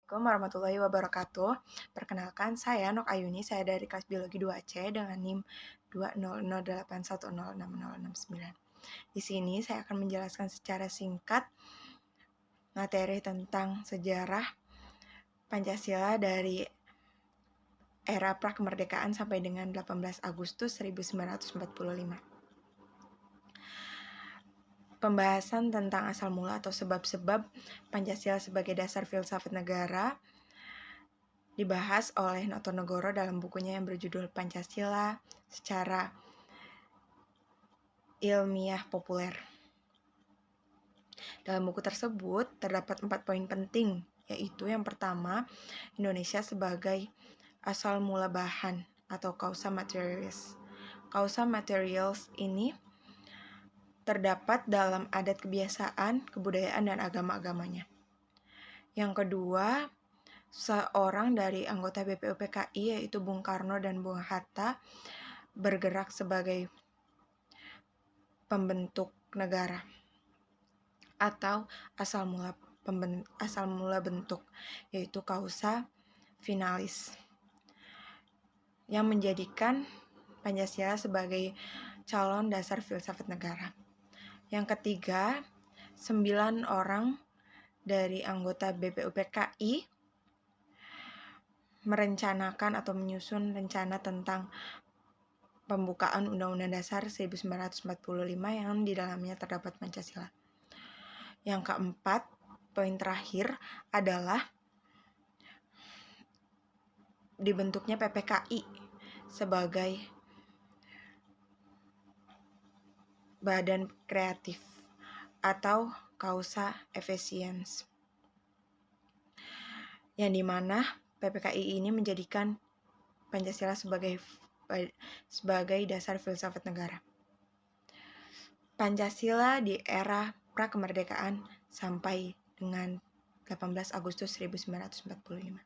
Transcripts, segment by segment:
Assalamualaikum warahmatullahi wabarakatuh. Perkenalkan, saya Nok Ayuni, saya dari kelas Biologi 2C dengan NIM 20081060669. Di sini saya akan menjelaskan secara singkat materi tentang sejarah Pancasila dari era prakemerdekaan sampai dengan 18 Agustus 1945. Pembahasan tentang asal mula atau sebab-sebab Pancasila sebagai dasar filsafat negara dibahas oleh Notonegoro dalam bukunya yang berjudul Pancasila secara ilmiah populer. Dalam buku tersebut terdapat 4 poin penting, yaitu yang pertama, Indonesia sebagai asal mula bahan atau causa materialis. Causa materials ini terdapat dalam adat kebiasaan, kebudayaan, dan agama-agamanya. Yang kedua, seorang dari anggota BPUPKI yaitu Bung Karno dan Bung Hatta bergerak sebagai pembentuk negara atau asal mula bentuk, yaitu causa finalis, yang menjadikan Pancasila sebagai calon dasar filsafat negara. Yang ketiga, 9 orang dari anggota BPUPKI merencanakan atau menyusun rencana tentang pembukaan Undang-Undang Dasar 1945 yang di dalamnya terdapat Pancasila. Yang keempat, poin terakhir adalah dibentuknya PPKI sebagai badan kreatif atau causa efficiens, yang dimana PPKI ini menjadikan Pancasila sebagai dasar filsafat negara. Pancasila di era prakemerdekaan sampai dengan 18 Agustus 1945.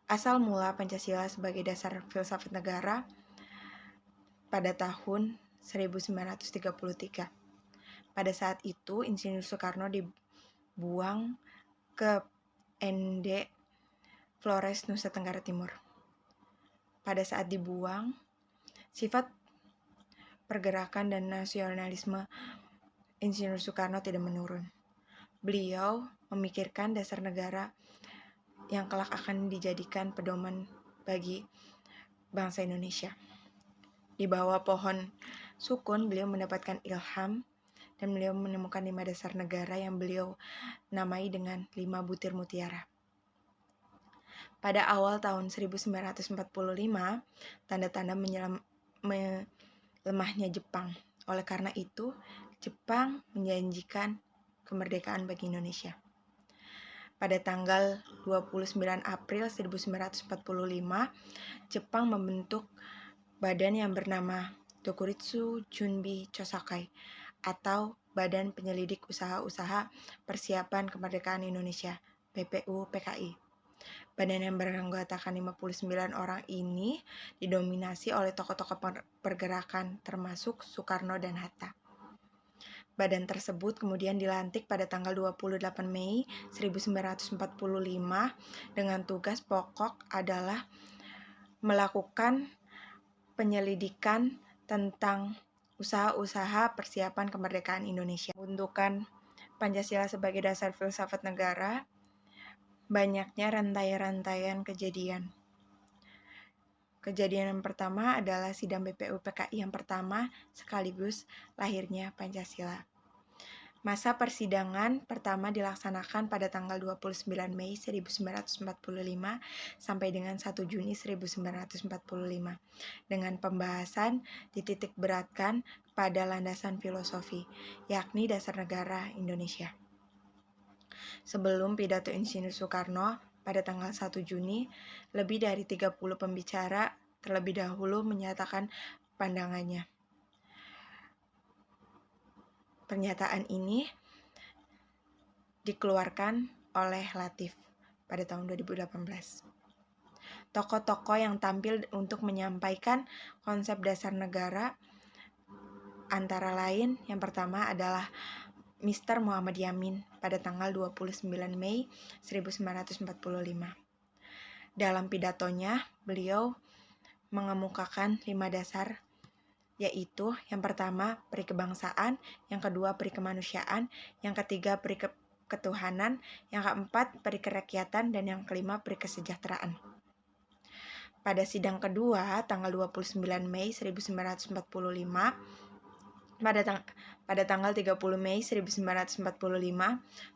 Asal mula Pancasila sebagai dasar filsafat negara pada tahun 1933. Pada saat itu, Insinyur Soekarno dibuang ke ND Flores, Nusa Tenggara Timur. Pada saat dibuang, sifat pergerakan dan nasionalisme Insinyur Soekarno tidak menurun. Beliau memikirkan dasar negara yang kelak akan dijadikan pedoman bagi bangsa Indonesia. Di bawah pohon sukun, beliau mendapatkan ilham dan beliau menemukan 5 dasar negara yang beliau namai dengan 5 butir mutiara. Pada awal tahun 1945, tanda-tanda melemahnya Jepang. Oleh karena itu, Jepang menjanjikan kemerdekaan bagi Indonesia. Pada tanggal 29 April 1945, Jepang membentuk badan yang bernama Dokuritsu Junbi Chosakai atau Badan Penyelidik Usaha-Usaha Persiapan Kemerdekaan Indonesia, BPUPKI. Badan yang beranggotakan 59 orang ini didominasi oleh tokoh-tokoh pergerakan termasuk Soekarno dan Hatta. Badan tersebut kemudian dilantik pada tanggal 28 Mei 1945 dengan tugas pokok adalah melakukan penyelidikan tentang usaha-usaha persiapan kemerdekaan Indonesia. Pembentukan Pancasila sebagai dasar filsafat negara, banyaknya rantaian kejadian. Kejadian yang pertama adalah sidang BPUPKI yang pertama sekaligus lahirnya Pancasila. Masa persidangan pertama dilaksanakan pada tanggal 29 Mei 1945 sampai dengan 1 Juni 1945 dengan pembahasan dititik beratkan pada landasan filosofi, yakni dasar negara Indonesia. Sebelum pidato Insinyur Soekarno pada tanggal 1 Juni, lebih dari 30 pembicara terlebih dahulu menyatakan pandangannya. Pernyataan ini dikeluarkan oleh Latif pada tahun 2018. Tokoh-tokoh yang tampil untuk menyampaikan konsep dasar negara antara lain yang pertama adalah Mr. Muhammad Yamin pada tanggal 29 Mei 1945. Dalam pidatonya, beliau mengemukakan 5 dasar, yaitu yang pertama peri kebangsaan, yang kedua peri kemanusiaan, yang ketiga peri ketuhanan, yang keempat peri kerakyatan, dan yang kelima peri kesejahteraan. Pada sidang kedua, tanggal 29 Mei 1945, pada tanggal 30 Mei 1945,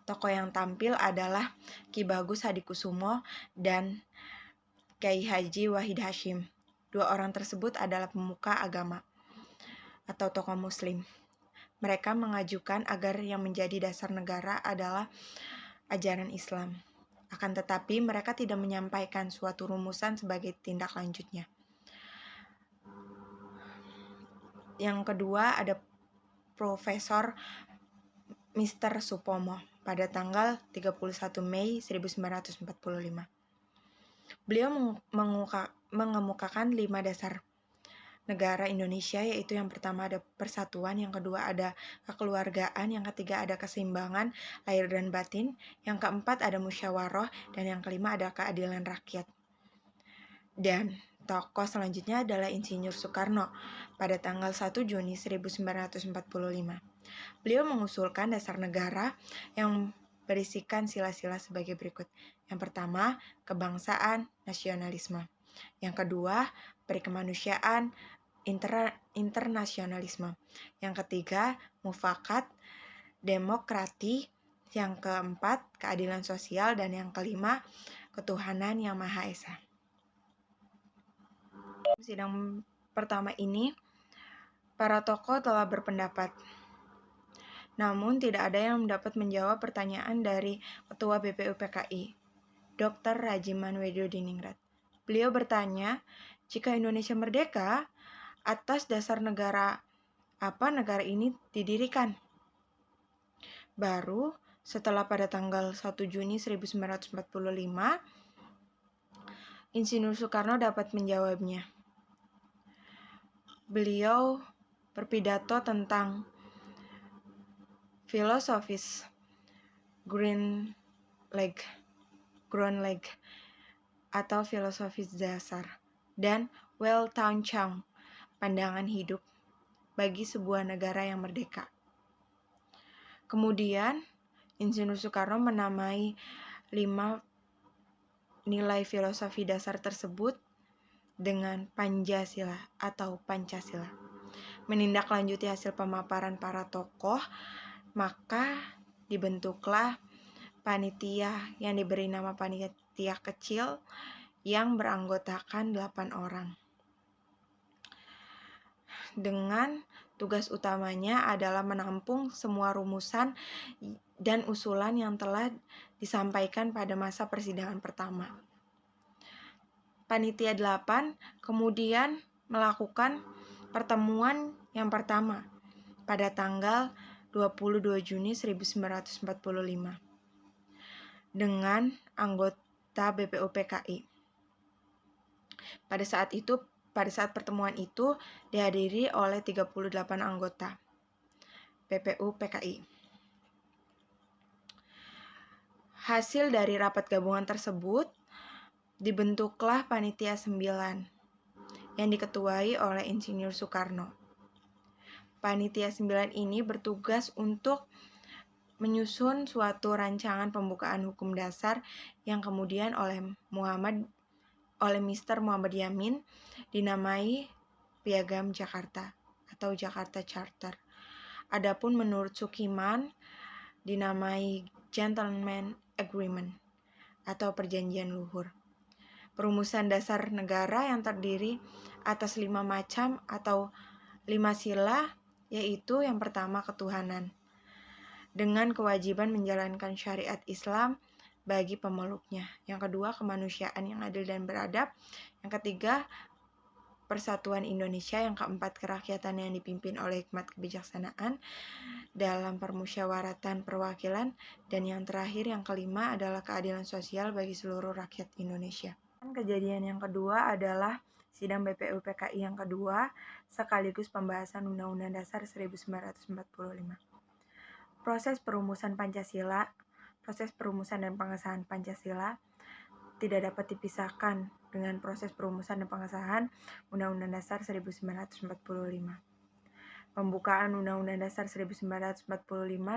tokoh yang tampil adalah Ki Bagus Hadikusumo dan Kiai Haji Wahid Hasyim. Dua orang tersebut adalah pemuka agama atau tokoh muslim. Mereka mengajukan agar yang menjadi dasar negara adalah ajaran Islam. Akan tetapi mereka tidak menyampaikan suatu rumusan sebagai tindak lanjutnya. Yang kedua ada Profesor Mr. Supomo pada tanggal 31 Mei 1945. Beliau mengemukakan 5 dasar negara Indonesia, yaitu yang pertama ada persatuan, yang kedua ada kekeluargaan, yang ketiga ada keseimbangan lahir dan batin, yang keempat ada musyawarah, dan yang kelima ada keadilan rakyat. Dan tokoh selanjutnya adalah Insinyur Soekarno pada tanggal 1 Juni 1945. Beliau mengusulkan dasar negara yang berisikan sila-sila sebagai berikut. Yang pertama, kebangsaan, nasionalisme. Yang kedua, perikemanusiaan, internasionalisme. Yang ketiga, mufakat, demokrati. Yang keempat, keadilan sosial. Dan yang kelima, ketuhanan yang Maha Esa. Sidang pertama ini, para tokoh telah berpendapat. Namun tidak ada yang dapat menjawab pertanyaan dari Ketua BPUPKI, Dr. Rajiman Weddiodiningrat. Beliau bertanya, jika Indonesia merdeka, atas dasar negara apa negara ini didirikan? Baru setelah pada tanggal 1 Juni 1945, Insinyur Soekarno dapat menjawabnya. Beliau berpidato tentang filosofis ground leg atau filosofis dasar dan Weltanschauung, pandangan hidup bagi sebuah negara yang merdeka. Kemudian Insinyur Soekarno menamai 5 nilai filosofi dasar tersebut dengan Pancasila atau Pancasila. Menindaklanjuti hasil pemaparan para tokoh, maka dibentuklah panitia yang diberi nama panitia kecil yang beranggotakan 8 orang. Dengan tugas utamanya adalah menampung semua rumusan dan usulan yang telah disampaikan pada masa persidangan pertama. Panitia 8 kemudian melakukan pertemuan yang pertama pada tanggal 22 Juni 1945 dengan anggota BPUPKI. Pada saat pertemuan itu dihadiri oleh 38 anggota BPUPKI. Hasil dari rapat gabungan tersebut dibentuklah panitia 9 yang diketuai oleh Insinyur Soekarno. Panitia 9 ini bertugas untuk menyusun suatu rancangan pembukaan hukum dasar yang kemudian oleh Mr. Muhammad Yamin dinamai Piagam Jakarta atau Jakarta Charter. Adapun menurut Sukiman dinamai Gentleman Agreement atau Perjanjian Luhur. Perumusan dasar negara yang terdiri atas 5 macam atau 5 sila, yaitu yang pertama ketuhanan, dengan kewajiban menjalankan syariat Islam bagi pemeluknya. Yang kedua, kemanusiaan yang adil dan beradab. Yang ketiga, persatuan Indonesia. Yang keempat, kerakyatan yang dipimpin oleh hikmat kebijaksanaan dalam permusyawaratan perwakilan. Dan yang terakhir, yang kelima adalah keadilan sosial bagi seluruh rakyat Indonesia. Kejadian yang kedua adalah sidang BPUPKI yang kedua sekaligus pembahasan Undang-Undang Dasar 1945. Proses perumusan dan pengesahan Pancasila tidak dapat dipisahkan dengan proses perumusan dan pengesahan Undang-Undang Dasar 1945. Pembukaan Undang-Undang Dasar 1945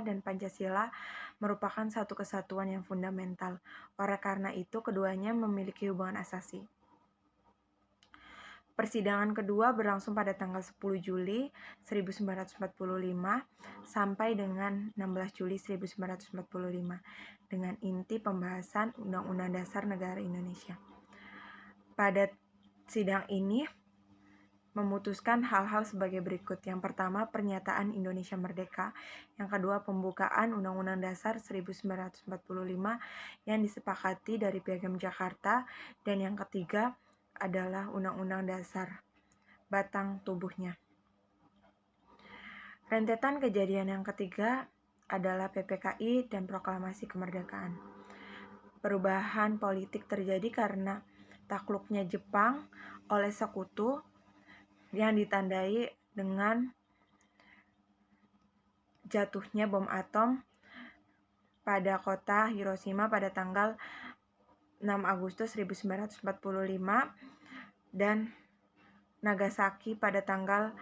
dan Pancasila merupakan satu kesatuan yang fundamental. Oleh karena itu, keduanya memiliki hubungan asasi. Persidangan kedua berlangsung pada tanggal 10 Juli 1945 sampai dengan 16 Juli 1945 dengan inti pembahasan Undang-Undang Dasar Negara Indonesia. Pada sidang ini memutuskan hal-hal sebagai berikut. Yang pertama, pernyataan Indonesia Merdeka. Yang kedua, pembukaan Undang-Undang Dasar 1945 yang disepakati dari Piagam Jakarta. Dan yang ketiga adalah Undang-Undang Dasar, batang tubuhnya. Rentetan kejadian yang ketiga adalah PPKI dan Proklamasi Kemerdekaan. Perubahan politik terjadi karena takluknya Jepang oleh Sekutu yang ditandai dengan jatuhnya bom atom pada kota Hiroshima pada tanggal 6 Agustus 1945 dan Nagasaki pada tanggal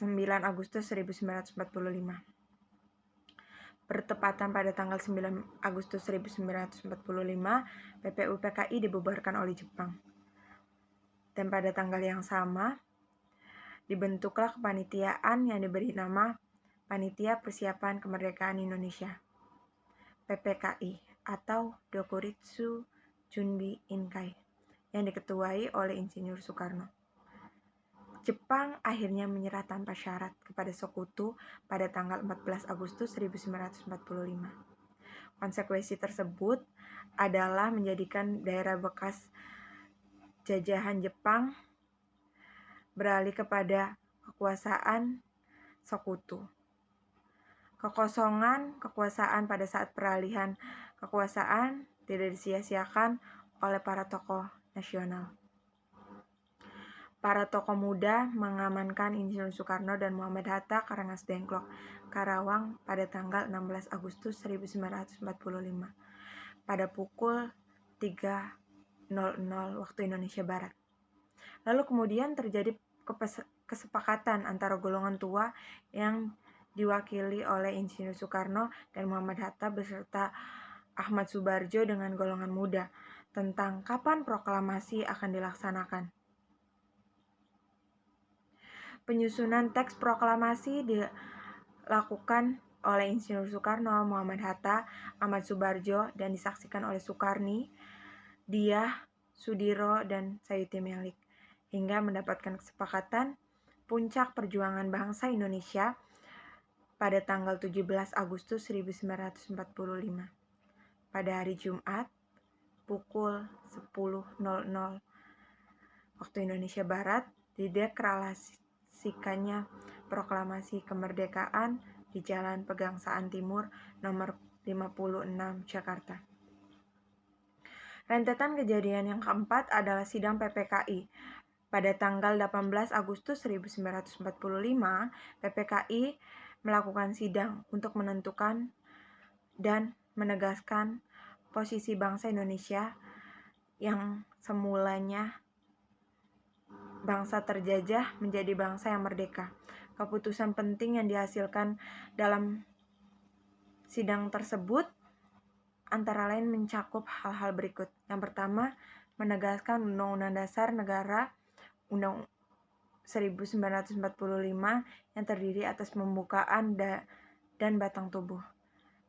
9 Agustus 1945. Bertepatan pada tanggal 9 Agustus 1945, PPU-PKI dibubarkan oleh Jepang. Dan pada tanggal yang sama, dibentuklah kepanitiaan yang diberi nama Panitia Persiapan Kemerdekaan Indonesia, PPKI, atau Dokuritsu Junbi Inkai, yang diketuai oleh Insinyur Soekarno. Jepang akhirnya menyerah tanpa syarat kepada Sekutu pada tanggal 14 Agustus 1945. Konsekuensi tersebut adalah menjadikan daerah bekas jajahan Jepang beralih kepada kekuasaan Sekutu. Kekosongan kekuasaan pada saat peralihan kekuasaan tidak disia-siakan oleh para tokoh nasional. Para tokoh muda mengamankan Insinyur Soekarno dan Muhammad Hatta ke Rengas Dengklok, Karawang pada tanggal 16 Agustus 1945 pada pukul 3.00 waktu Indonesia Barat. Lalu kemudian terjadi kesepakatan antara golongan tua yang diwakili oleh Insinyur Soekarno dan Muhammad Hatta beserta Ahmad Subarjo dengan golongan muda tentang kapan proklamasi akan dilaksanakan. Penyusunan teks proklamasi dilakukan oleh Insinyur Soekarno, Muhammad Hatta, Ahmad Subarjo, dan disaksikan oleh Soekarni, Diah, Sudiro, dan Sayuti Melik, hingga mendapatkan kesepakatan puncak perjuangan bangsa Indonesia pada tanggal 17 Agustus 1945. Pada hari Jumat, pukul 10.00 waktu Indonesia Barat, dideklarasikannya proklamasi kemerdekaan di Jalan Pegangsaan Timur nomor 56 Jakarta. Rentetan kejadian yang keempat adalah sidang PPKI. Pada tanggal 18 Agustus 1945, PPKI melakukan sidang untuk menentukan dan menegaskan posisi bangsa Indonesia yang semulanya bangsa terjajah menjadi bangsa yang merdeka. Keputusan penting yang dihasilkan dalam sidang tersebut antara lain mencakup hal-hal berikut. Yang pertama, menegaskan Undang-Undang Dasar Negara Undang 1945 yang terdiri atas pembukaan dan batang tubuh.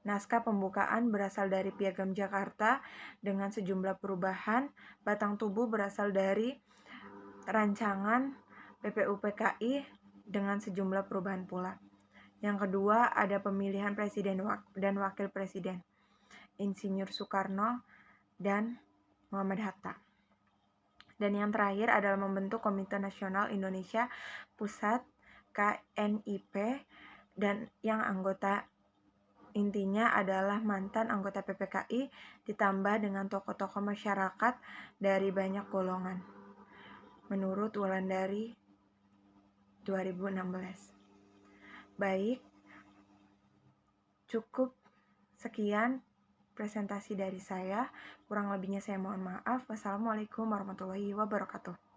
Naskah pembukaan berasal dari Piagam Jakarta dengan sejumlah perubahan. Batang tubuh berasal dari rancangan PPU-PKI dengan sejumlah perubahan pula. Yang kedua, ada pemilihan presiden dan wakil presiden, Insinyur Soekarno dan Muhammad Hatta. Dan yang terakhir adalah membentuk Komite Nasional Indonesia Pusat KNIP dan yang anggota intinya adalah mantan anggota PPKI ditambah dengan tokoh-tokoh masyarakat dari banyak golongan. Menurut Wulandari 2016. Baik, Cukup sekian presentasi dari saya. Kurang lebihnya saya mohon maaf. Wassalamualaikum warahmatullahi wabarakatuh.